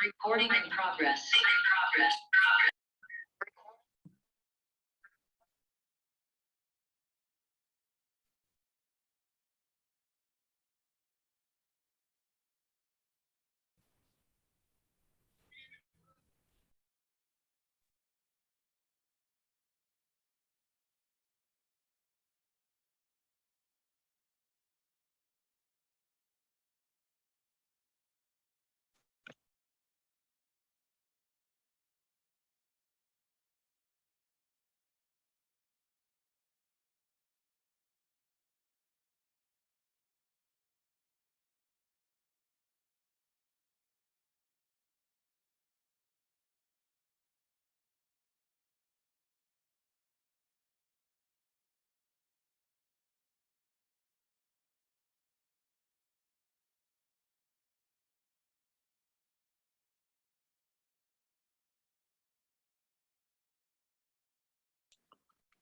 Recording in progress.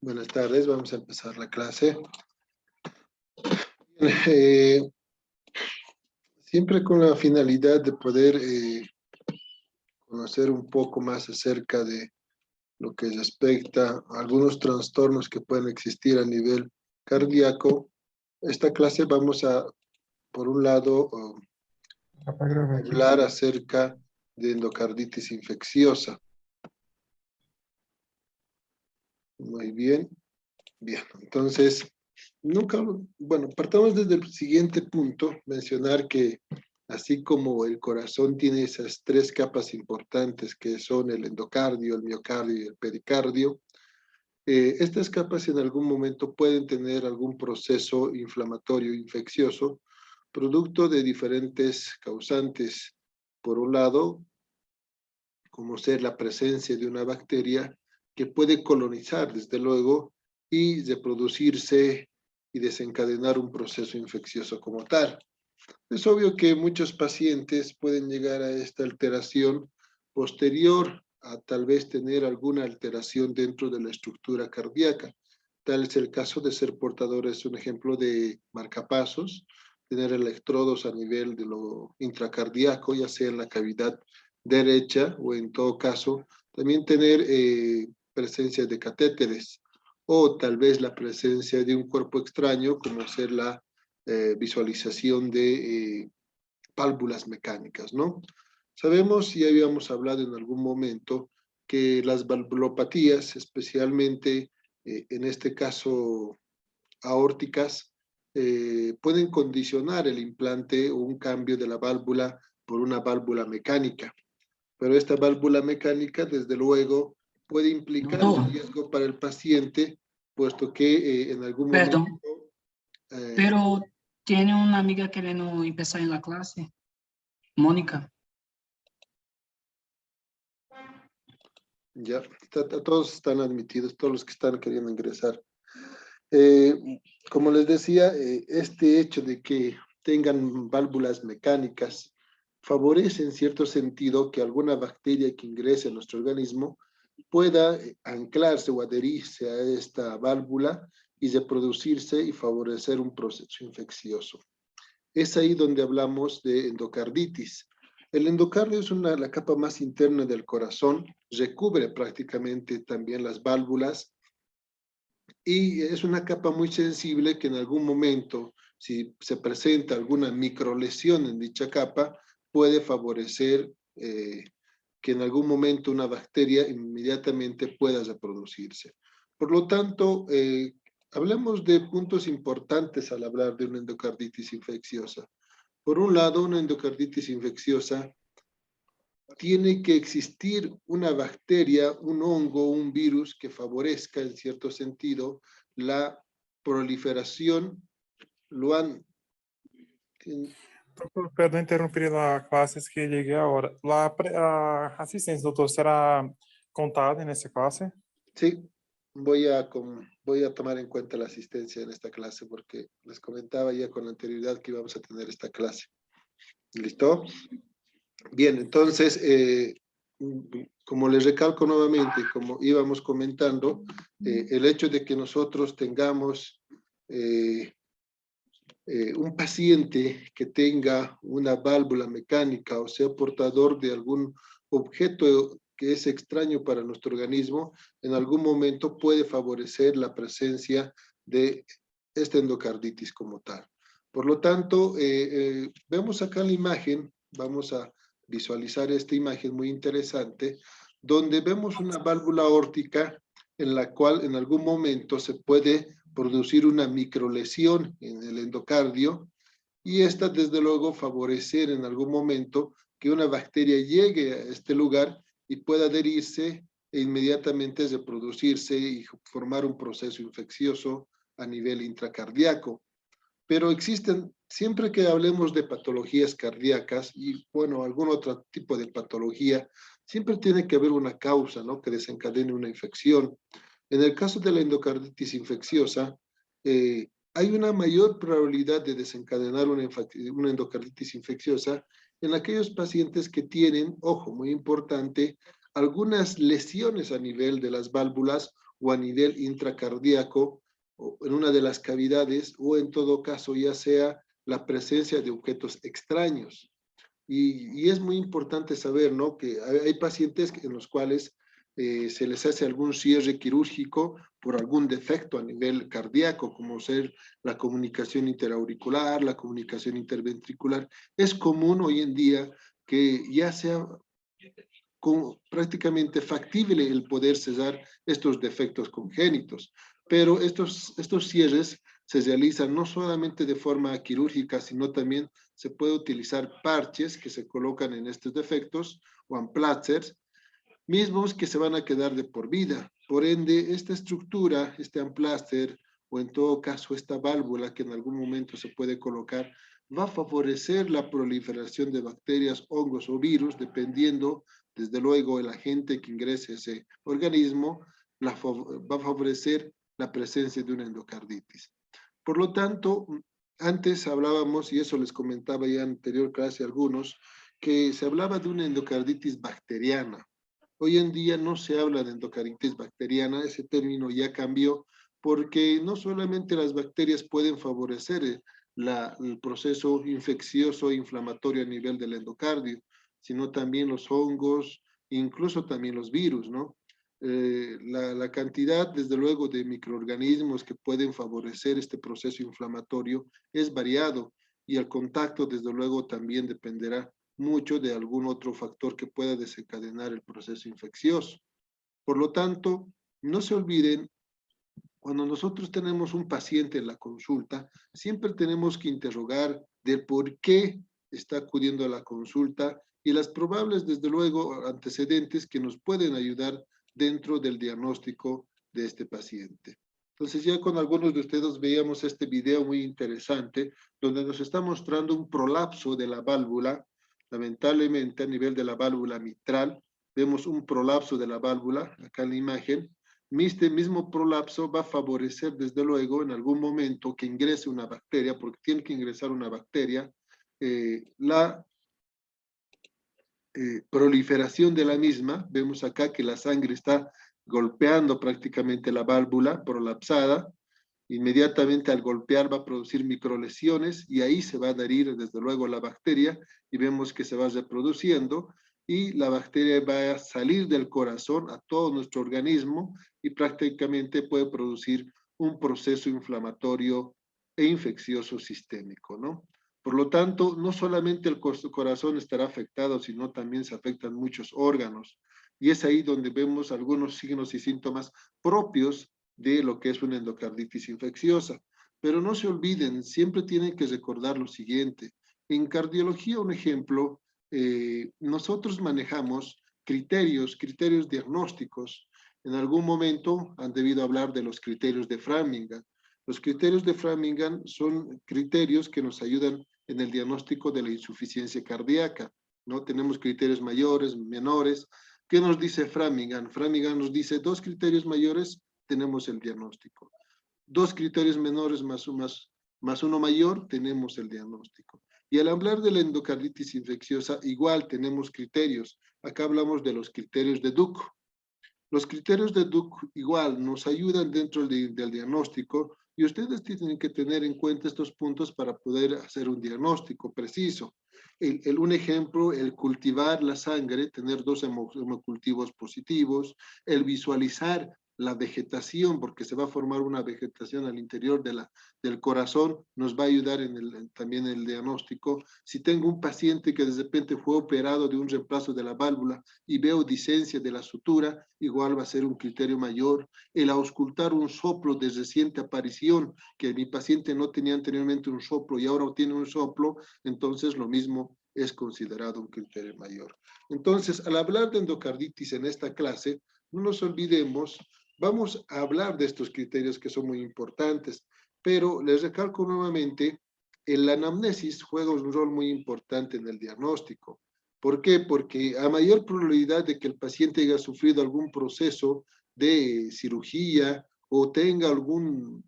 Buenas tardes, vamos a empezar la clase. Eh, Siempre con la finalidad de poder conocer un poco más acerca de lo que respecta a algunos trastornos que pueden existir a nivel cardíaco. Esta clase vamos a, por un lado, hablar acerca de endocarditis infecciosa. Muy bien. Bien, entonces, partamos desde el siguiente punto, mencionar que así como el corazón tiene esas tres capas importantes que son el endocardio, el miocardio y el pericardio, estas capas en algún momento pueden tener algún proceso inflamatorio infeccioso, producto de diferentes causantes. Por un lado, como ser la presencia de una bacteria que puede colonizar, desde luego, y reproducirse y desencadenar un proceso infeccioso como tal. Es obvio que muchos pacientes pueden llegar a esta alteración posterior a tal vez tener alguna alteración dentro de la estructura cardíaca. Tal es el caso de ser portadores, un ejemplo, de marcapasos, tener electrodos a nivel de lo intracardíaco, ya sea en la cavidad derecha o en todo caso, también tener presencia de catéteres o tal vez la presencia de un cuerpo extraño como ser la visualización de válvulas mecánicas, ¿no? Sabemos, y habíamos hablado en algún momento, que las valvulopatías, especialmente en este caso aórticas, pueden condicionar el implante o un cambio de la válvula por una válvula mecánica. Pero esta válvula mecánica, desde luego, puede implicar un riesgo para el paciente, puesto que en algún momento... pero tiene una amiga queriendo empezar en la clase, Mónica. Ya, todos están admitidos, todos los que están queriendo ingresar. Como les decía, este hecho de que tengan válvulas mecánicas favorece en cierto sentido que alguna bacteria que ingrese a nuestro organismo pueda anclarse o adherirse a esta válvula y reproducirse y favorecer un proceso infeccioso. Es ahí donde hablamos de endocarditis. El endocardio es la capa más interna del corazón, recubre prácticamente también las válvulas y es una capa muy sensible que en algún momento, si se presenta alguna microlesión en dicha capa, puede favorecer que en algún momento una bacteria inmediatamente pueda reproducirse. Por lo tanto, hablemos de puntos importantes al hablar de una endocarditis infecciosa. Por un lado, una endocarditis infecciosa tiene que existir una bacteria, un hongo, un virus que favorezca en cierto sentido la proliferación. Luan. Perdão interromper a classe, es que llegué ahora. A assistência, doutor, será contada nessa clase? Sí, voy a tomar en cuenta la asistencia en esta clase porque les comentaba ya con anterioridad que íbamos a tener esta clase. ¿Listo? Bien, entonces, como les recalco nuevamente, como íbamos comentando, el hecho de que nosotros tengamos un paciente que tenga una válvula mecánica o sea portador de algún objeto que es extraño para nuestro organismo, en algún momento puede favorecer la presencia de esta endocarditis como tal. Por lo tanto, vemos acá la imagen, vamos a visualizar esta imagen muy interesante, donde vemos una válvula aórtica en la cual en algún momento se puede producir una microlesión en el endocardio y esta desde luego favorecer en algún momento que una bacteria llegue a este lugar y pueda adherirse e inmediatamente reproducirse y formar un proceso infeccioso a nivel intracardíaco. Pero existen, siempre que hablemos de patologías cardíacas y, bueno, algún otro tipo de patología, siempre tiene que haber una causa, ¿no?, que desencadene una infección. En el caso de la endocarditis infecciosa, hay una mayor probabilidad de desencadenar una endocarditis infecciosa en aquellos pacientes que tienen, ojo, muy importante, algunas lesiones a nivel de las válvulas o a nivel intracardíaco, o en una de las cavidades, o en todo caso ya sea la presencia de objetos extraños. Y es muy importante saber, ¿no?, que hay pacientes en los cuales se les hace algún cierre quirúrgico por algún defecto a nivel cardíaco, como ser la comunicación interauricular, la comunicación interventricular. Es común hoy en día que ya sea prácticamente factible el poder cesar estos defectos congénitos, pero estos cierres se realizan no solamente de forma quirúrgica, sino también se puede utilizar parches que se colocan en estos defectos o emplasters, mismos que se van a quedar de por vida. Por ende, esta estructura, este emplaster, o en todo caso esta válvula que en algún momento se puede colocar, va a favorecer la proliferación de bacterias, hongos o virus, dependiendo, desde luego, el agente que ingrese a ese organismo, va a favorecer la presencia de una endocarditis. Por lo tanto, antes hablábamos, y eso les comentaba ya en anterior clase a algunos, que se hablaba de una endocarditis bacteriana. Hoy en día no se habla de endocarditis bacteriana, ese término ya cambió, porque no solamente las bacterias pueden favorecer el proceso infeccioso e inflamatorio a nivel del endocardio, sino también los hongos, incluso también los virus, ¿no? La cantidad, desde luego, de microorganismos que pueden favorecer este proceso inflamatorio es variado y el contacto, desde luego, también dependerá mucho de algún otro factor que pueda desencadenar el proceso infeccioso. Por lo tanto, no se olviden, cuando nosotros tenemos un paciente en la consulta, siempre tenemos que interrogar de por qué está acudiendo a la consulta y las probables, desde luego, antecedentes que nos pueden ayudar dentro del diagnóstico de este paciente. Entonces ya con algunos de ustedes veíamos este video muy interesante donde nos está mostrando un prolapso de la válvula. Lamentablemente a nivel de la válvula mitral vemos un prolapso de la válvula acá en la imagen. Este mismo prolapso va a favorecer desde luego en algún momento que ingrese una bacteria, porque tiene que ingresar una bacteria, la proliferación de la misma. Vemos acá que la sangre está golpeando prácticamente la válvula prolapsada. Inmediatamente al golpear va a producir microlesiones y ahí se va a adherir desde luego la bacteria y vemos que se va reproduciendo y la bacteria va a salir del corazón a todo nuestro organismo y prácticamente puede producir un proceso inflamatorio e infeccioso sistémico, ¿no? Por lo tanto, no solamente el corazón estará afectado, sino también se afectan muchos órganos. Y es ahí donde vemos algunos signos y síntomas propios de lo que es una endocarditis infecciosa. Pero no se olviden, siempre tienen que recordar lo siguiente. En cardiología, un ejemplo, nosotros manejamos criterios diagnósticos. En algún momento han debido hablar de los criterios de Framingham. Los criterios de Framingham son criterios que nos ayudan en el diagnóstico de la insuficiencia cardíaca, ¿no? Tenemos criterios mayores, menores. ¿Qué nos dice Framingham? Framingham nos dice 2 criterios mayores, tenemos el diagnóstico. 2 criterios menores más uno mayor, tenemos el diagnóstico. Y al hablar de la endocarditis infecciosa, igual tenemos criterios. Acá hablamos de los criterios de Duke. Los criterios de Duke igual nos ayudan dentro del diagnóstico, Y ustedes tienen que tener en cuenta estos puntos para poder hacer un diagnóstico preciso. Un ejemplo, el cultivar la sangre, tener dos hemocultivos positivos, el visualizar la vegetación, porque se va a formar una vegetación al interior del corazón, nos va a ayudar también en el diagnóstico. Si tengo un paciente que de repente fue operado de un reemplazo de la válvula y veo disencia de la sutura, igual va a ser un criterio mayor. El auscultar un soplo de reciente aparición, que mi paciente no tenía anteriormente un soplo y ahora tiene un soplo, entonces lo mismo es considerado un criterio mayor. Entonces, al hablar de endocarditis en esta clase, no nos olvidemos, vamos a hablar de estos criterios que son muy importantes, pero les recalco nuevamente, el anamnesis juega un rol muy importante en el diagnóstico. ¿Por qué? Porque a mayor probabilidad de que el paciente haya sufrido algún proceso de cirugía o tenga alguna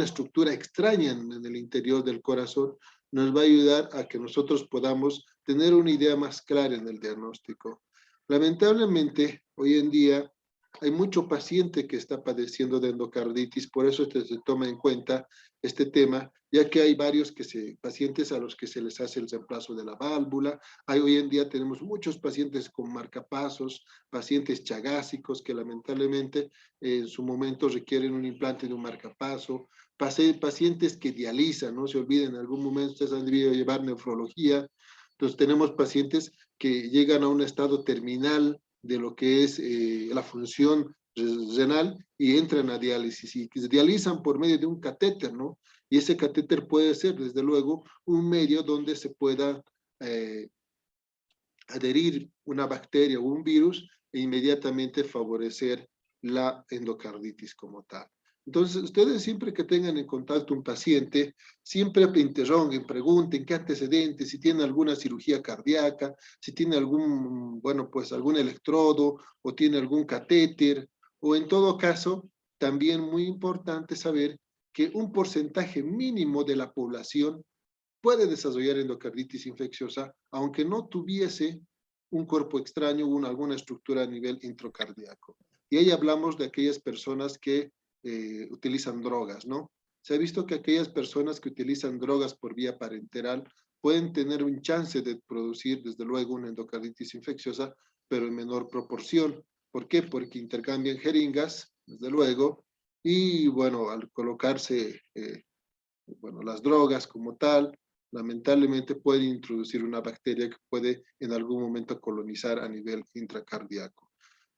estructura extraña en el interior del corazón, nos va a ayudar a que nosotros podamos tener una idea más clara en el diagnóstico. Lamentablemente, hoy en día hay mucho paciente que está padeciendo de endocarditis, por eso se toma en cuenta este tema, ya que hay varios pacientes a los que se les hace el reemplazo de la válvula. Hoy en día tenemos muchos pacientes con marcapasos, pacientes chagásicos que lamentablemente en su momento requieren un implante de un marcapaso, pacientes que dializan, no se olviden, en algún momento ustedes han debido llevar nefrología. Entonces tenemos pacientes que llegan a un estado terminal de lo que es la función renal y entran a diálisis y se dializan por medio de un catéter, ¿no? Y ese catéter puede ser, desde luego, un medio donde se pueda adherir una bacteria o un virus e inmediatamente favorecer la endocarditis como tal. Entonces, ustedes siempre que tengan en contacto un paciente, siempre interroguen, pregunten qué antecedentes, si tiene alguna cirugía cardíaca, si tiene algún, bueno, pues algún electrodo o tiene algún catéter, o en todo caso, también muy importante saber que un porcentaje mínimo de la población puede desarrollar endocarditis infecciosa, aunque no tuviese un cuerpo extraño o alguna estructura a nivel intracardíaco. Y ahí hablamos de aquellas personas que utilizan drogas, ¿no? Se ha visto que aquellas personas que utilizan drogas por vía parenteral pueden tener un chance de producir, desde luego, una endocarditis infecciosa, pero en menor proporción. ¿Por qué? Porque intercambian jeringas, desde luego, y bueno, al colocarse bueno, las drogas como tal, lamentablemente pueden introducir una bacteria que puede en algún momento colonizar a nivel intracardíaco.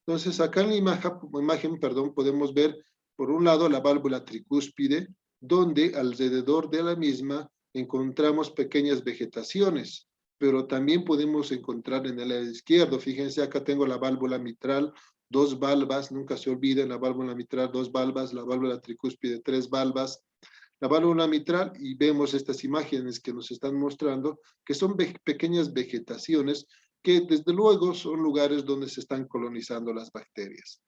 Entonces, acá en la imagen, podemos ver, por un lado, la válvula tricúspide, donde alrededor de la misma encontramos pequeñas vegetaciones, pero también podemos encontrar en el lado izquierdo, fíjense, acá tengo la válvula mitral, dos valvas, nunca se olviden, la válvula mitral, dos valvas, la válvula tricúspide, tres valvas, la válvula mitral y vemos estas imágenes que nos están mostrando que son pequeñas vegetaciones que desde luego son lugares donde se están colonizando las bacterias.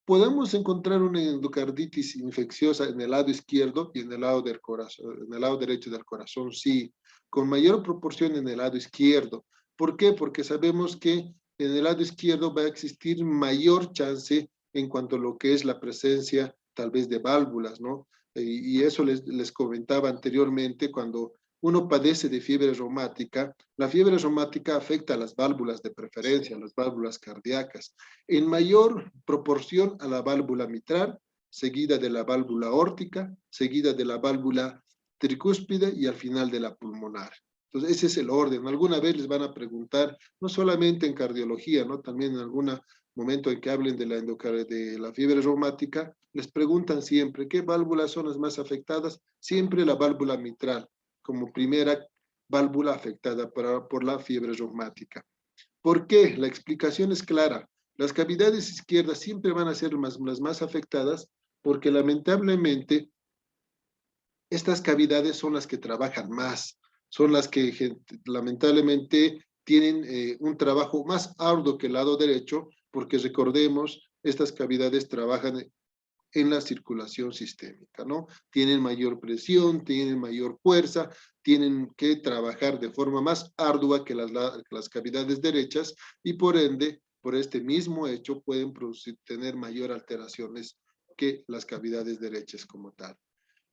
Podemos encontrar una endocarditis infecciosa en el lado izquierdo y en el lado del corazón, en el lado derecho del corazón, sí, con mayor proporción en el lado izquierdo. ¿Por qué? Porque sabemos que en el lado izquierdo va a existir mayor chance en cuanto a lo que es la presencia tal vez de válvulas, ¿no? Y eso les comentaba anteriormente cuando uno padece de fiebre reumática, la fiebre reumática afecta a las válvulas de preferencia, a las válvulas cardíacas, en mayor proporción a la válvula mitral, seguida de la válvula aórtica, seguida de la válvula tricúspide y al final de la pulmonar. Entonces, ese es el orden. Alguna vez les van a preguntar, no solamente en cardiología, ¿no? También en algún momento en que hablen de la fiebre reumática, les preguntan siempre, ¿qué válvulas son las más afectadas? Siempre la válvula mitral, como primera válvula afectada por la fiebre reumática. ¿Por qué? La explicación es clara. Las cavidades izquierdas siempre van a ser las más afectadas porque lamentablemente estas cavidades son las que trabajan más, son las que lamentablemente tienen un trabajo más arduo que el lado derecho porque recordemos, estas cavidades trabajan en la circulación sistémica, ¿no? Tienen mayor presión, tienen mayor fuerza, tienen que trabajar de forma más ardua que las cavidades derechas y por ende, por este mismo hecho, pueden tener mayor alteraciones que las cavidades derechas como tal.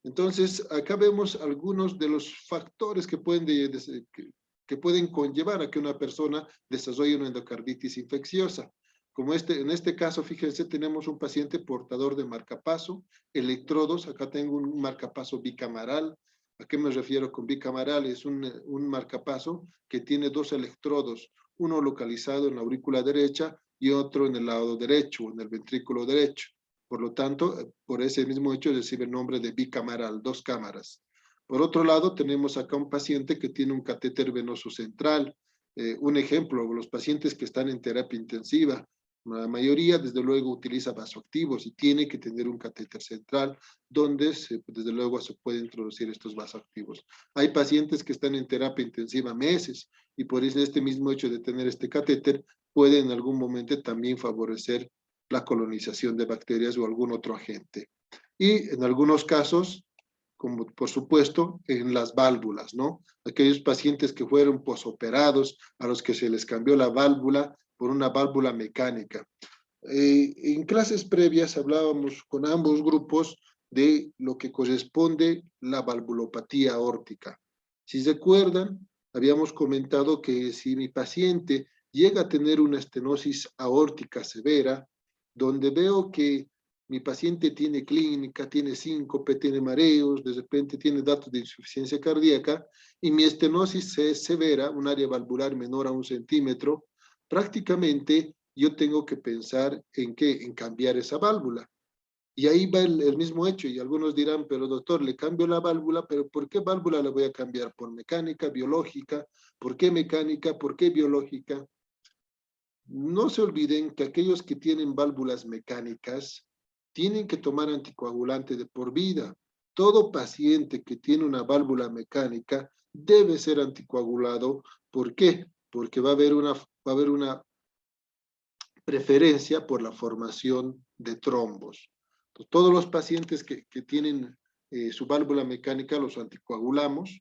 Entonces, acá vemos algunos de los factores que pueden conllevar a que una persona desarrolle una endocarditis infecciosa. Como en este caso, fíjense, tenemos un paciente portador de marcapaso, electrodos, acá tengo un marcapaso bicamaral. ¿A qué me refiero con bicamaral? Es un marcapaso que tiene dos electrodos, uno localizado en la aurícula derecha y otro en el lado derecho, en el ventrículo derecho. Por lo tanto, por ese mismo hecho recibe el nombre de bicamaral, dos cámaras. Por otro lado, tenemos acá un paciente que tiene un catéter venoso central. Un ejemplo, los pacientes que están en terapia intensiva, la mayoría, desde luego, utiliza vasoactivos y tiene que tener un catéter central donde, desde luego, se puede introducir estos vasoactivos. Hay pacientes que están en terapia intensiva meses y por eso este mismo hecho de tener este catéter puede en algún momento también favorecer la colonización de bacterias o algún otro agente. Y en algunos casos, como por supuesto en las válvulas, ¿no? Aquellos pacientes que fueron posoperados, a los que se les cambió la válvula por una válvula mecánica. En clases previas hablábamos con ambos grupos de lo que corresponde la valvulopatía aórtica. Si se acuerdan, habíamos comentado que si mi paciente llega a tener una estenosis aórtica severa, donde veo que mi paciente tiene clínica, tiene síncope, tiene mareos, de repente tiene datos de insuficiencia cardíaca, y mi estenosis es severa, un área valvular menor a 1 centímetro, prácticamente yo tengo que pensar en qué, en cambiar esa válvula. Y ahí va el mismo hecho, y algunos dirán, pero doctor, le cambio la válvula, pero ¿por qué válvula la voy a cambiar? ¿Por mecánica, biológica? ¿Por qué mecánica? ¿Por qué biológica? No se olviden que aquellos que tienen válvulas mecánicas tienen que tomar anticoagulante de por vida. Todo paciente que tiene una válvula mecánica debe ser anticoagulado. ¿Por qué? Porque va a haber una preferencia por la formación de trombos. Entonces, todos los pacientes que tienen su válvula mecánica los anticoagulamos,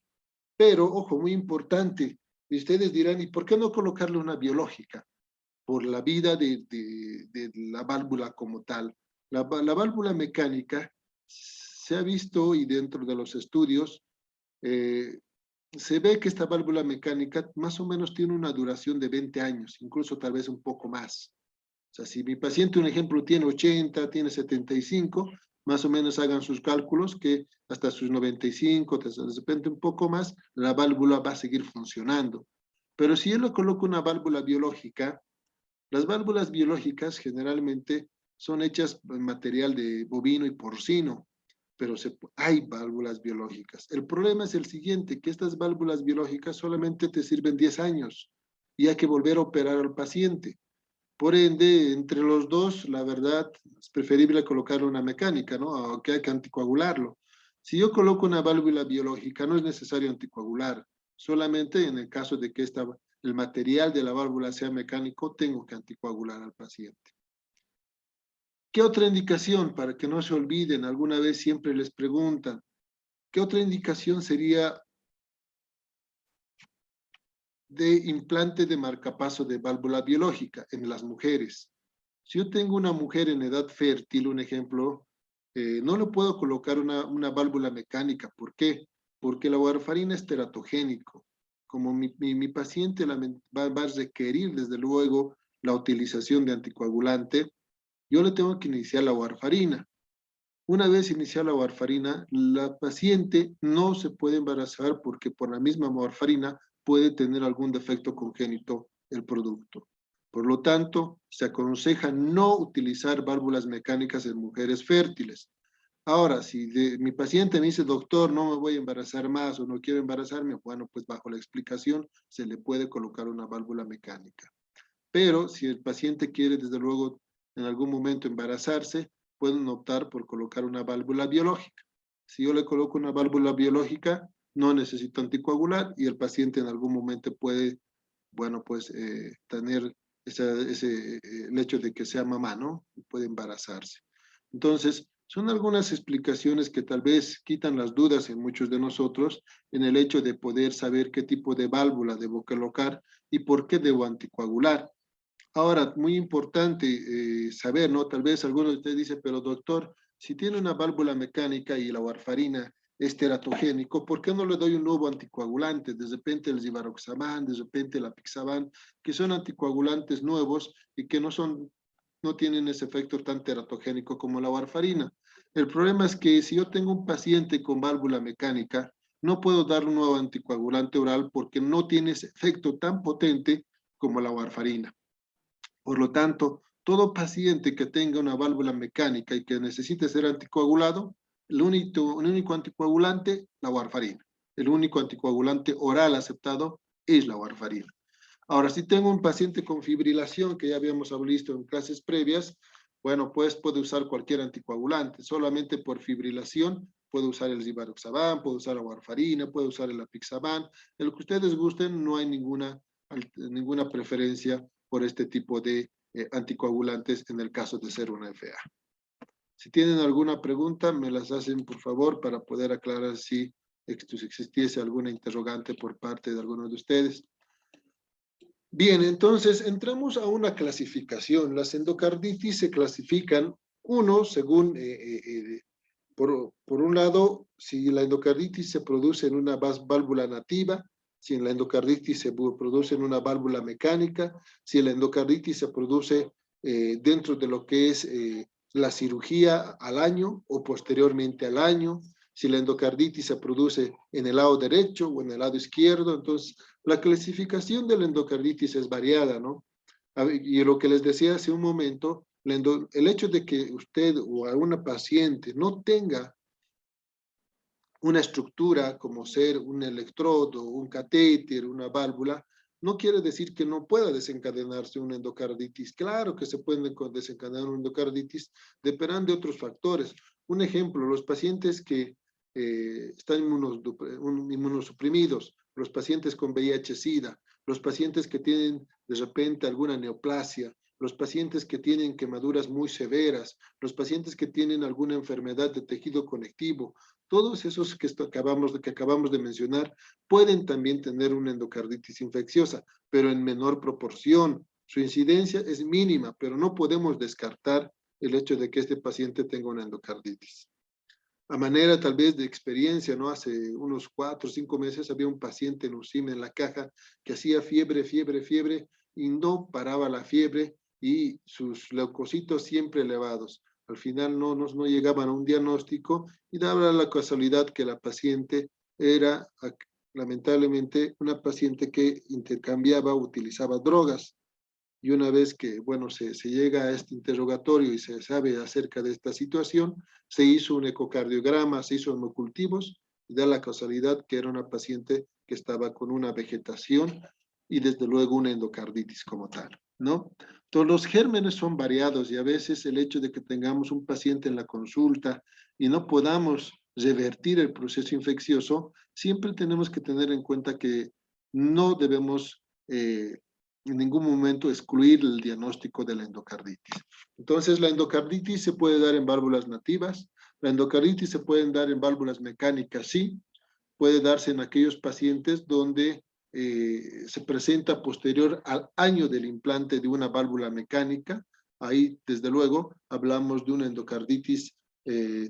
pero, ojo, muy importante, ustedes dirán, ¿y por qué no colocarle una biológica? Por la vida de la válvula como tal. La válvula mecánica se ha visto y dentro de los estudios se ve que esta válvula mecánica más o menos tiene una duración de 20 años, incluso tal vez un poco más. O sea, si mi paciente, un ejemplo, tiene 80, tiene 75, más o menos hagan sus cálculos que hasta sus 95, de repente un poco más, la válvula va a seguir funcionando. Pero si yo le coloco una válvula biológica, las válvulas biológicas generalmente son hechas en material de bovino y porcino, pero hay válvulas biológicas. El problema es el siguiente, que estas válvulas biológicas solamente te sirven 10 años y hay que volver a operar al paciente. Por ende, entre los dos, la verdad, es preferible colocar una mecánica, ¿no? Aunque hay que anticoagularlo. Si yo coloco una válvula biológica, no es necesario anticoagular. Solamente en el caso de que el material de la válvula sea mecánico, tengo que anticoagular al paciente. ¿Qué otra indicación? Para que no se olviden, alguna vez siempre les preguntan, ¿qué otra indicación sería de implante de marcapaso de válvula biológica en las mujeres? Si yo tengo una mujer en edad fértil, un ejemplo, no le puedo colocar una válvula mecánica. ¿Por qué? Porque la warfarina es teratogénico. Como mi paciente va a requerir, desde luego, la utilización de anticoagulante, yo le tengo que iniciar la warfarina. Una vez iniciada la warfarina, la paciente no se puede embarazar porque por la misma warfarina puede tener algún defecto congénito el producto. Por lo tanto, se aconseja no utilizar válvulas mecánicas en mujeres fértiles. Ahora, si mi paciente me dice, doctor, no me voy a embarazar más o no quiero embarazarme, bueno, pues bajo la explicación se le puede colocar una válvula mecánica. Pero si el paciente quiere, desde luego, en algún momento embarazarse, pueden optar por colocar una válvula biológica. Si yo le coloco una válvula biológica, no necesito anticoagular y el paciente en algún momento puede, bueno, pues tener el hecho de que sea mamá, ¿no? Puede embarazarse. Entonces, son algunas explicaciones que tal vez quitan las dudas en muchos de nosotros en el hecho de poder saber qué tipo de válvula debo colocar y por qué debo anticoagular. Ahora, muy importante saber, ¿no? Tal vez algunos de ustedes dicen, pero doctor, Si tiene una válvula mecánica y la warfarina es teratogénico, ¿por qué no le doy un nuevo anticoagulante? De repente el Zivaroxaban, de repente el Apixaban, que son anticoagulantes nuevos y que no tienen ese efecto tan teratogénico como la warfarina. El problema es que si yo tengo un paciente con válvula mecánica, no puedo darle un nuevo anticoagulante oral porque no tiene ese efecto tan potente como la warfarina. Por lo tanto, todo paciente que tenga una válvula mecánica y que necesite ser anticoagulado, el único anticoagulante, la warfarina. El único anticoagulante oral aceptado es la warfarina. Ahora, si tengo un paciente con fibrilación, que ya habíamos visto en clases previas, bueno, pues puede usar cualquier anticoagulante. Solamente por fibrilación puede usar el Zivaroxaban, puede usar la warfarina, puede usar el Apixaban. En lo que ustedes gusten, no hay ninguna preferencia por este tipo de anticoagulantes en el caso de ser una FA. Si tienen alguna pregunta, me las hacen por favor para poder aclarar si existiese alguna interrogante por parte de alguno de ustedes. Bien, entonces entramos a una clasificación. Las endocarditis se clasifican, uno, según, por un lado, si la endocarditis se produce en una válvula nativa, si la endocarditis se produce en una válvula mecánica, si la endocarditis se produce dentro de lo que es la cirugía al año o posteriormente al año, si la endocarditis se produce en el lado derecho o en el lado izquierdo. Entonces, la clasificación de la endocarditis es variada, ¿no? Y lo que les decía hace un momento, el hecho de que usted o alguna paciente no tenga una estructura como ser un electrodo, un catéter, una válvula, no quiere decir que no pueda desencadenarse una endocarditis. Claro que se puede desencadenar una endocarditis, dependiendo de otros factores. Un ejemplo, los pacientes que están inmunosuprimidos, los pacientes con VIH-Sida, los pacientes que tienen de repente alguna neoplasia, los pacientes que tienen quemaduras muy severas, los pacientes que tienen alguna enfermedad de tejido conectivo, todos esos que acabamos de mencionar pueden también tener una endocarditis infecciosa, pero en menor proporción. Su incidencia es mínima, pero no podemos descartar el hecho de que este paciente tenga una endocarditis. A manera tal vez de experiencia, ¿no? Hace unos 4 o 5 meses había un paciente en UCIME en la caja que hacía fiebre y no paraba la fiebre y sus leucocitos siempre elevados. Al final no llegaban a un diagnóstico y daba la casualidad que la paciente era lamentablemente una paciente que utilizaba drogas. Y una vez que, bueno, se llega a este interrogatorio y se sabe acerca de esta situación, se hizo un ecocardiograma, se hizo hemocultivos y da la casualidad que era una paciente que estaba con una vegetación y desde luego una endocarditis como tal, ¿no? Todos los gérmenes son variados y a veces el hecho de que tengamos un paciente en la consulta y no podamos revertir el proceso infeccioso, siempre tenemos que tener en cuenta que no debemos en ningún momento excluir el diagnóstico de la endocarditis. Entonces, la endocarditis se puede dar en válvulas nativas, la endocarditis se puede dar en válvulas mecánicas, sí, puede darse en aquellos pacientes donde se presenta posterior al año del implante de una válvula mecánica. Ahí, desde luego, hablamos de una endocarditis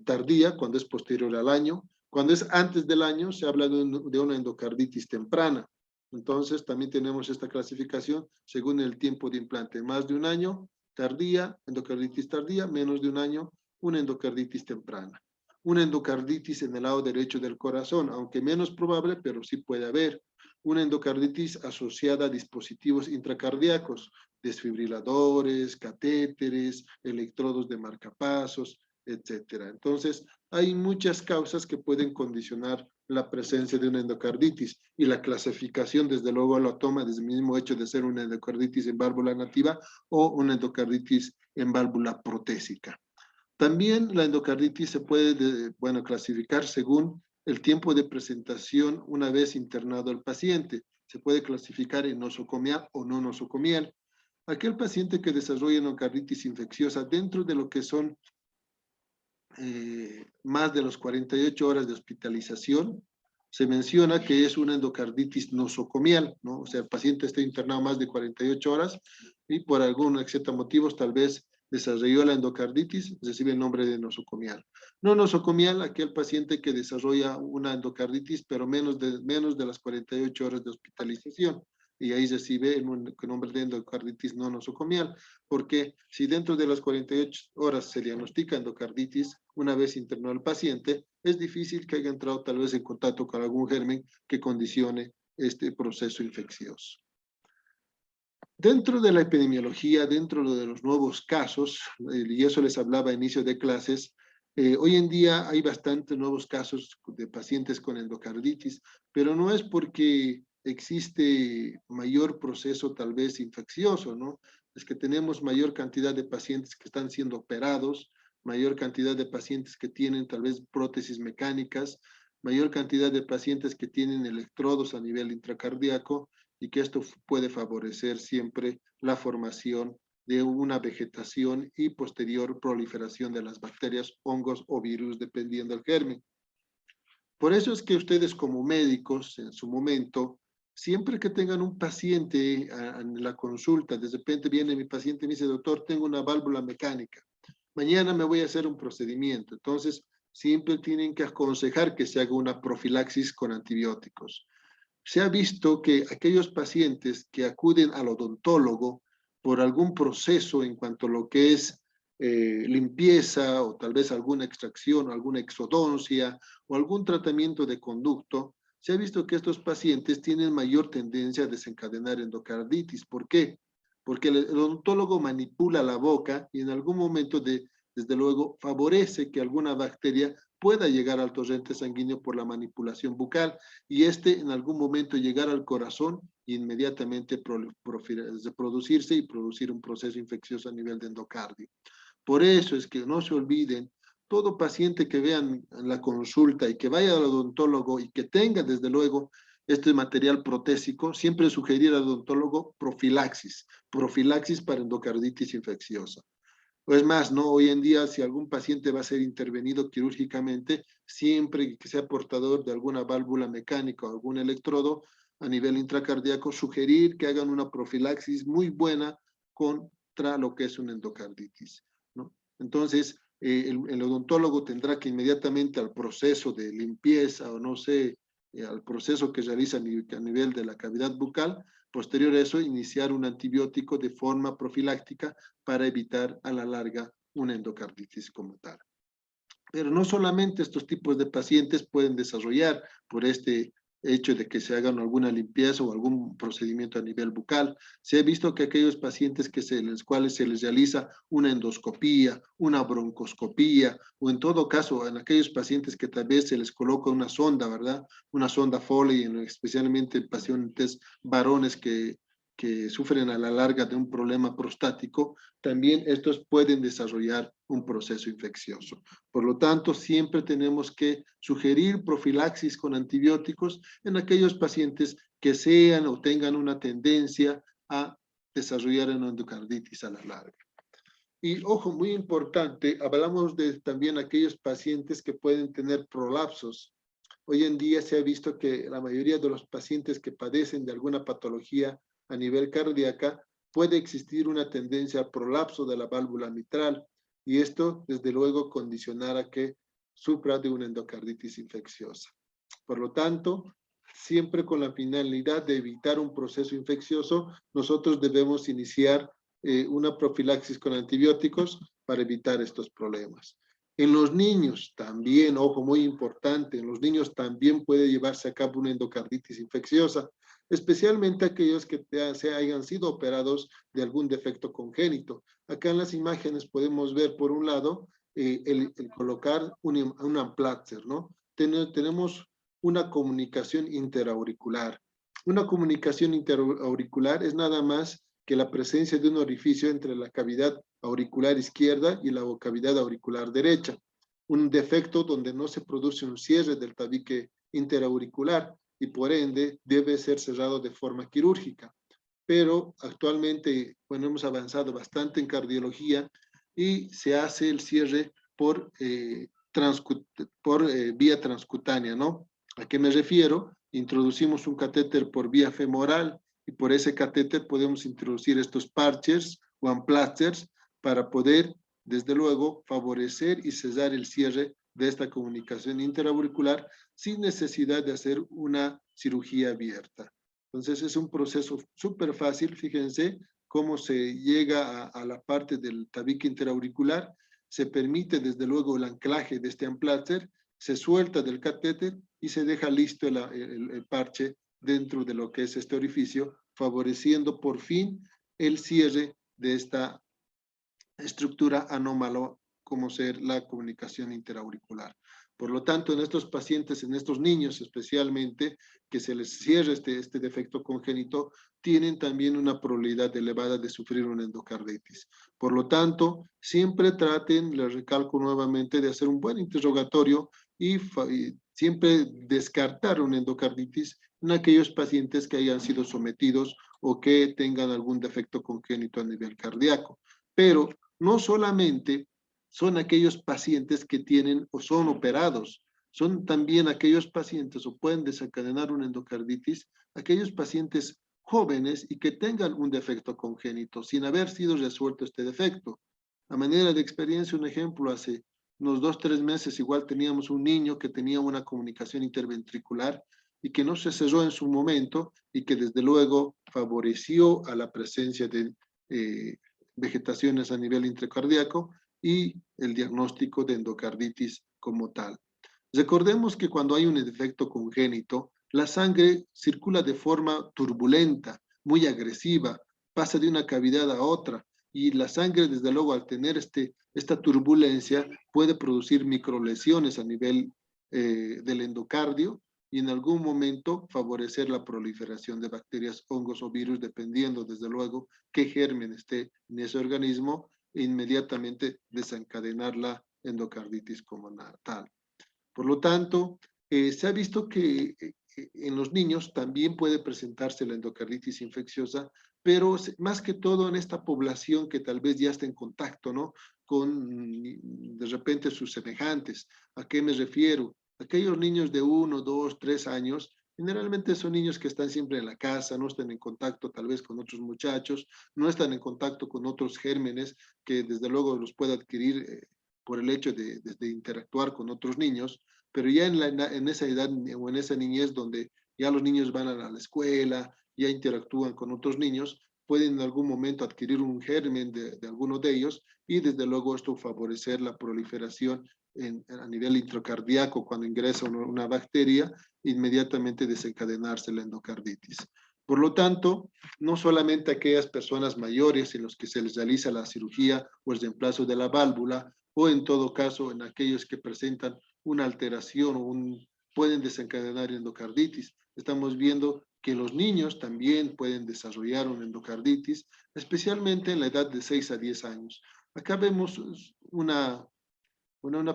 tardía, cuando es posterior al año. Cuando es antes del año, se habla de una endocarditis temprana. Entonces, también tenemos esta clasificación según el tiempo de implante. Más de un año, tardía, endocarditis tardía, menos de un año, una endocarditis temprana. Una endocarditis en el lado derecho del corazón, aunque menos probable, pero sí puede haber. Una endocarditis asociada a dispositivos intracardíacos, desfibriladores, catéteres, electrodos de marcapasos, etcétera. Entonces, hay muchas causas que pueden condicionar la presencia de una endocarditis y la clasificación, desde luego, lo toma desde el mismo hecho de ser una endocarditis en válvula nativa o una endocarditis en válvula protésica. También la endocarditis se puede, clasificar según el tiempo de presentación una vez internado el paciente. Se puede clasificar en nosocomial o no nosocomial. Aquel paciente que desarrolla endocarditis infecciosa dentro de lo que son más de las 48 horas de hospitalización, se menciona que es una endocarditis nosocomial, ¿no? O sea, el paciente está internado más de 48 horas y por algún etcétera motivos tal vez desarrolló la endocarditis, recibe el nombre de nosocomial. No nosocomial, aquel paciente que desarrolla una endocarditis, pero menos de las 48 horas de hospitalización. Y ahí recibe el nombre de endocarditis no nosocomial, porque si dentro de las 48 horas se diagnostica endocarditis, una vez internado el paciente, es difícil que haya entrado tal vez en contacto con algún germen que condicione este proceso infeccioso. Dentro de la epidemiología, dentro de los nuevos casos, y eso les hablaba a inicio de clases, hoy en día hay bastantes nuevos casos de pacientes con endocarditis, pero no es porque existe mayor proceso tal vez infeccioso, ¿no? Es que tenemos mayor cantidad de pacientes que están siendo operados, mayor cantidad de pacientes que tienen tal vez prótesis mecánicas, mayor cantidad de pacientes que tienen electrodos a nivel intracardíaco, y que esto puede favorecer siempre la formación de una vegetación y posterior proliferación de las bacterias, hongos o virus, dependiendo del germen. Por eso es que ustedes como médicos, en su momento, siempre que tengan un paciente en la consulta, de repente viene mi paciente y me dice, doctor, tengo una válvula mecánica, mañana me voy a hacer un procedimiento. Entonces, siempre tienen que aconsejar que se haga una profilaxis con antibióticos. Se ha visto que aquellos pacientes que acuden al odontólogo por algún proceso en cuanto a lo que es limpieza o tal vez alguna extracción, alguna exodoncia o algún tratamiento de conducto, se ha visto que estos pacientes tienen mayor tendencia a desencadenar endocarditis. ¿Por qué? Porque el odontólogo manipula la boca y en algún momento, desde luego, favorece que alguna bacteria pueda llegar al torrente sanguíneo por la manipulación bucal y en algún momento llegar al corazón e inmediatamente producirse y producir un proceso infeccioso a nivel de endocardio. Por eso es que no se olviden, todo paciente que vean en la consulta y que vaya al odontólogo y que tenga desde luego este material protésico, siempre sugerir al odontólogo profilaxis para endocarditis infecciosa. O es más, ¿no? Hoy en día, si algún paciente va a ser intervenido quirúrgicamente, siempre que sea portador de alguna válvula mecánica o algún electrodo a nivel intracardíaco, sugerir que hagan una profilaxis muy buena contra lo que es una endocarditis, ¿no? Entonces, el odontólogo tendrá que inmediatamente al proceso de limpieza o no sé, al proceso que realiza a nivel de la cavidad bucal, posterior a eso, iniciar un antibiótico de forma profiláctica para evitar a la larga una endocarditis como tal. Pero no solamente estos tipos de pacientes pueden desarrollar por este hecho de que se hagan alguna limpieza o algún procedimiento a nivel bucal. Se ha visto que aquellos pacientes los cuales se les realiza una endoscopía, una broncoscopía, o en todo caso, en aquellos pacientes que tal vez se les coloca una sonda, ¿verdad? Una sonda Foley, especialmente en pacientes varones que sufren a la larga de un problema prostático, también estos pueden desarrollar un proceso infeccioso. Por lo tanto, siempre tenemos que sugerir profilaxis con antibióticos en aquellos pacientes que sean o tengan una tendencia a desarrollar una endocarditis a la larga. Y ojo, muy importante, hablamos de también aquellos pacientes que pueden tener prolapsos. Hoy en día se ha visto que la mayoría de los pacientes que padecen de alguna patología a nivel cardíaca puede existir una tendencia al prolapso de la válvula mitral y esto desde luego condicionará que sufra de una endocarditis infecciosa. Por lo tanto, siempre con la finalidad de evitar un proceso infeccioso, nosotros debemos iniciar una profilaxis con antibióticos para evitar estos problemas. En los niños también, ojo, muy importante, en los niños también puede llevarse a cabo una endocarditis infecciosa, especialmente aquellos que se hayan sido operados de algún defecto congénito. Acá en las imágenes podemos ver, por un lado, el colocar un amplatzer, ¿no? Tenemos una comunicación interauricular. Una comunicación interauricular es nada más que la presencia de un orificio entre la cavidad auricular izquierda y la cavidad auricular derecha. Un defecto donde no se produce un cierre del tabique interauricular y por ende debe ser cerrado de forma quirúrgica. Pero actualmente, bueno, hemos avanzado bastante en cardiología y se hace el cierre por vía transcutánea, ¿no? ¿A qué me refiero? Introducimos un catéter por vía femoral y por ese catéter podemos introducir estos parches o amplasters para poder, desde luego, favorecer y cesar el cierre de esta comunicación interauricular sin necesidad de hacer una cirugía abierta. Entonces es un proceso súper fácil, fíjense cómo se llega a la parte del tabique interauricular, se permite desde luego el anclaje de este ampláter, se suelta del catéter y se deja listo el parche dentro de lo que es este orificio, favoreciendo por fin el cierre de esta estructura anómalo como ser la comunicación interauricular. Por lo tanto, en estos pacientes, en estos niños especialmente, que se les cierre este defecto congénito, tienen también una probabilidad elevada de sufrir una endocarditis. Por lo tanto, siempre traten, les recalco nuevamente, de hacer un buen interrogatorio y siempre descartar una endocarditis en aquellos pacientes que hayan sido sometidos o que tengan algún defecto congénito a nivel cardíaco. Pero no solamente son aquellos pacientes que tienen o son operados, son también aquellos pacientes o pueden desencadenar una endocarditis, aquellos pacientes jóvenes y que tengan un defecto congénito sin haber sido resuelto este defecto. A manera de experiencia, un ejemplo, hace unos 2-3 meses igual teníamos un niño que tenía una comunicación interventricular y que no se cerró en su momento y que desde luego favoreció a la presencia de vegetaciones a nivel intracardíaco y el diagnóstico de endocarditis como tal. Recordemos que cuando hay un defecto congénito, la sangre circula de forma turbulenta, muy agresiva, pasa de una cavidad a otra, y la sangre, desde luego, al tener esta turbulencia, puede producir microlesiones a nivel del endocardio, y en algún momento favorecer la proliferación de bacterias, hongos o virus, dependiendo, desde luego, qué germen esté en ese organismo, e inmediatamente desencadenar la endocarditis como tal. Por lo tanto, se ha visto que en los niños también puede presentarse la endocarditis infecciosa, pero más que todo en esta población que tal vez ya está en contacto, ¿no?, con de repente sus semejantes. ¿A qué me refiero? Aquellos niños de 1, 2, 3 años, generalmente son niños que están siempre en la casa, no están en contacto tal vez con otros muchachos, no están en contacto con otros gérmenes que desde luego los puede adquirir por el hecho de interactuar con otros niños, pero ya en esa edad o en esa niñez donde ya los niños van a la escuela, ya interactúan con otros niños, pueden en algún momento adquirir un germen de alguno de ellos y desde luego esto favorecer la proliferación a nivel intracardíaco cuando ingresa una bacteria, inmediatamente desencadenarse la endocarditis. Por lo tanto, no solamente aquellas personas mayores en los que se les realiza la cirugía o el reemplazo de la válvula, o en todo caso en aquellos que presentan una alteración o pueden desencadenar endocarditis. Estamos viendo que los niños también pueden desarrollar una endocarditis, especialmente en la edad de 6 a 10 años. Acá vemos una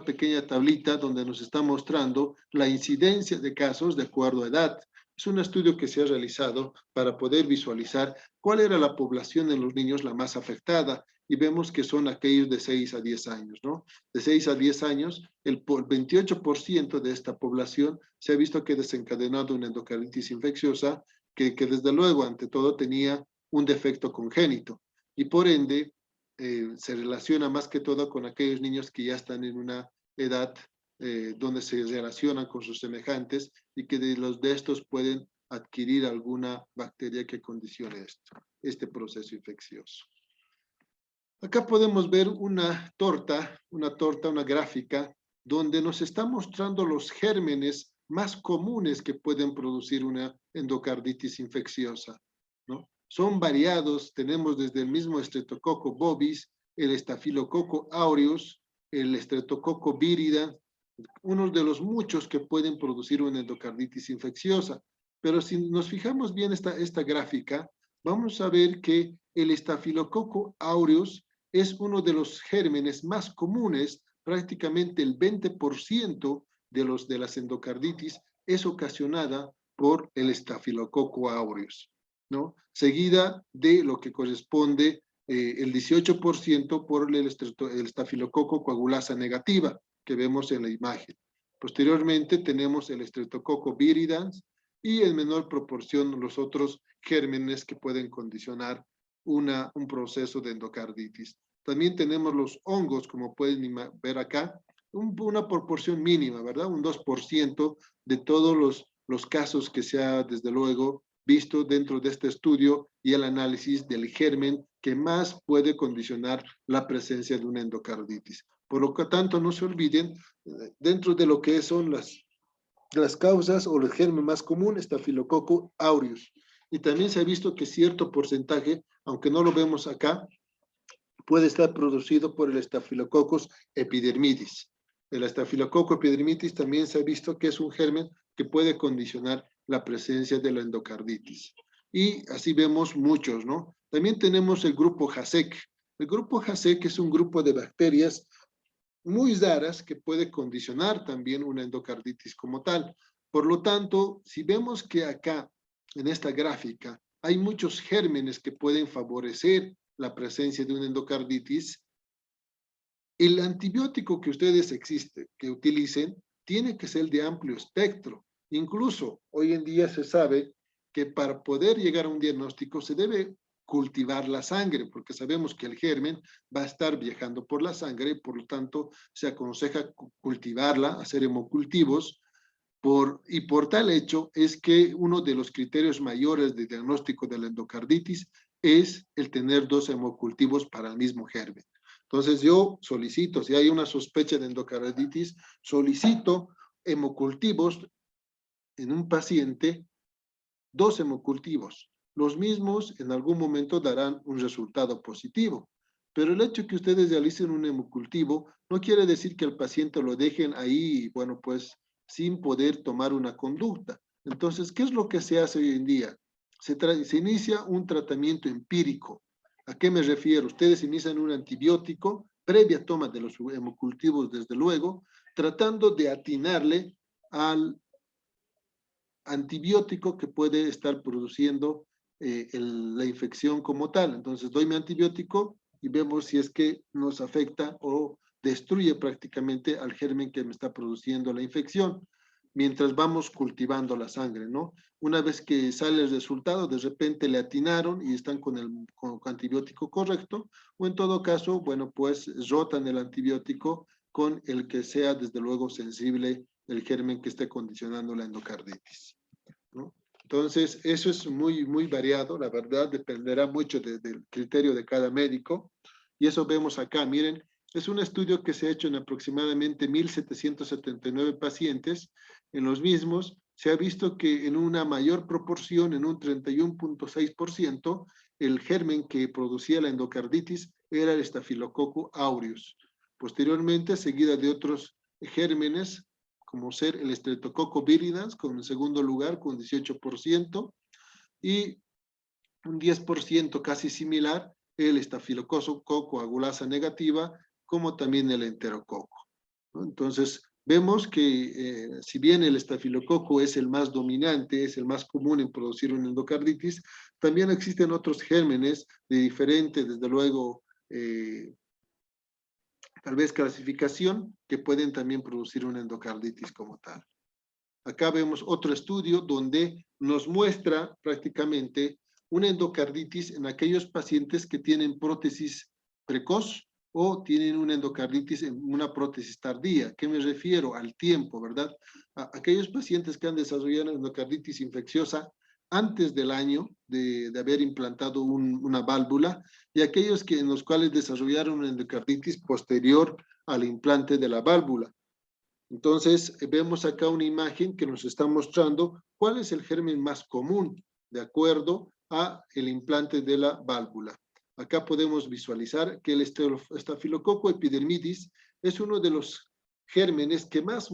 pequeña tablita donde nos está mostrando la incidencia de casos de acuerdo a edad. Es un estudio que se ha realizado para poder visualizar cuál era la población en los niños la más afectada, y vemos que son aquellos de 6 a 10 años, ¿no? De 6 a 10 años, el 28% de esta población se ha visto que ha desencadenado una endocarditis infecciosa que desde luego, ante todo, tenía un defecto congénito, y por ende, se relaciona más que todo con aquellos niños que ya están en una edad donde se relacionan con sus semejantes y que de estos pueden adquirir alguna bacteria que condicione este proceso infeccioso. Acá podemos ver una gráfica, donde nos está mostrando los gérmenes más comunes que pueden producir una endocarditis infecciosa, ¿no? Son variados, tenemos desde el mismo Streptococcus bovis, el Staphylococcus aureus, el Streptococcus viridans, uno de los muchos que pueden producir una endocarditis infecciosa. Pero si nos fijamos bien esta gráfica, vamos a ver que el Staphylococcus aureus es uno de los gérmenes más comunes, prácticamente el 20% de las endocarditis es ocasionada por el Staphylococcus aureus, ¿no? Seguida de lo que corresponde el 18% por el Staphylococcus coagulasa negativa, que vemos en la imagen. Posteriormente tenemos el Streptococcus viridans y en menor proporción los otros gérmenes que pueden condicionar un proceso de endocarditis. También tenemos los hongos, como pueden ver acá, una proporción mínima, ¿verdad? Un 2% de todos los casos que se ha, desde luego, visto dentro de este estudio y el análisis del germen que más puede condicionar la presencia de una endocarditis. Por lo tanto, no se olviden, dentro de lo que son las causas o el germen más común, Staphylococcus aureus. Y también se ha visto que cierto porcentaje, aunque no lo vemos acá, puede estar producido por el Staphylococcus epidermidis. El Staphylococcus epidermidis también se ha visto que es un germen que puede condicionar la presencia de la endocarditis. Y así vemos muchos, ¿no? También tenemos el grupo JASEC. El grupo JASEC es un grupo de bacterias muy raras que puede condicionar también una endocarditis como tal. Por lo tanto, si vemos que acá, en esta gráfica, hay muchos gérmenes que pueden favorecer la presencia de una endocarditis, el antibiótico que que utilicen, tiene que ser de amplio espectro. Incluso, hoy en día se sabe que para poder llegar a un diagnóstico se debe cultivar la sangre, porque sabemos que el germen va a estar viajando por la sangre, y por lo tanto se aconseja cultivarla, hacer hemocultivos, y por tal hecho es que uno de los criterios mayores de diagnóstico de la endocarditis es el tener 2 hemocultivos para el mismo germen. Entonces yo solicito, si hay una sospecha de endocarditis, solicito hemocultivos en un paciente, 2 hemocultivos. Los mismos en algún momento darán un resultado positivo. Pero el hecho de que ustedes realicen un hemocultivo no quiere decir que el paciente lo dejen ahí, bueno, pues sin poder tomar una conducta. Entonces, ¿qué es lo que se hace hoy en día? Se inicia un tratamiento empírico. ¿A qué me refiero? Ustedes inician un antibiótico, previa toma de los hemocultivos, desde luego, tratando de atinarle al antibiótico que puede estar produciendo la infección como tal. Entonces doy mi antibiótico y vemos si es que nos afecta o destruye prácticamente al germen que me está produciendo la infección, mientras vamos cultivando la sangre, ¿no? Una vez que sale el resultado, de repente le atinaron y están con el antibiótico correcto, o en todo caso, bueno, pues rotan el antibiótico con el que sea, desde luego, sensible el germen que esté condicionando la endocarditis, ¿no? Entonces, eso es muy variado, la verdad, dependerá mucho del criterio de cada médico, y eso vemos acá, miren, es un estudio que se ha hecho en aproximadamente 1,779 pacientes. En los mismos se ha visto que en una mayor proporción, en un 31,6%, el germen que producía la endocarditis era el Staphylococcus aureus. Posteriormente, seguida de otros gérmenes, como ser el Streptococcus viridans, con el segundo lugar, con 18%, y un 10% casi similar, el Staphylococcus agulosa negativa, como también el enterococo, ¿no? Entonces, vemos que si bien el estafilococo es el más dominante, es el más común en producir una endocarditis, también existen otros gérmenes de diferente, desde luego, tal vez clasificación, que pueden también producir una endocarditis como tal. Acá vemos otro estudio donde nos muestra prácticamente una endocarditis en aquellos pacientes que tienen prótesis precoz o tienen una endocarditis en una prótesis tardía. ¿Qué me refiero? Al tiempo, ¿verdad? Aquellos pacientes que han desarrollado endocarditis infecciosa antes del año de haber implantado una válvula, y aquellos en los cuales desarrollaron una endocarditis posterior al implante de la válvula. Entonces, vemos acá una imagen que nos está mostrando cuál es el germen más común de acuerdo a el implante de la válvula. Acá podemos visualizar que el Staphylococcus epidermidis es uno de los gérmenes que más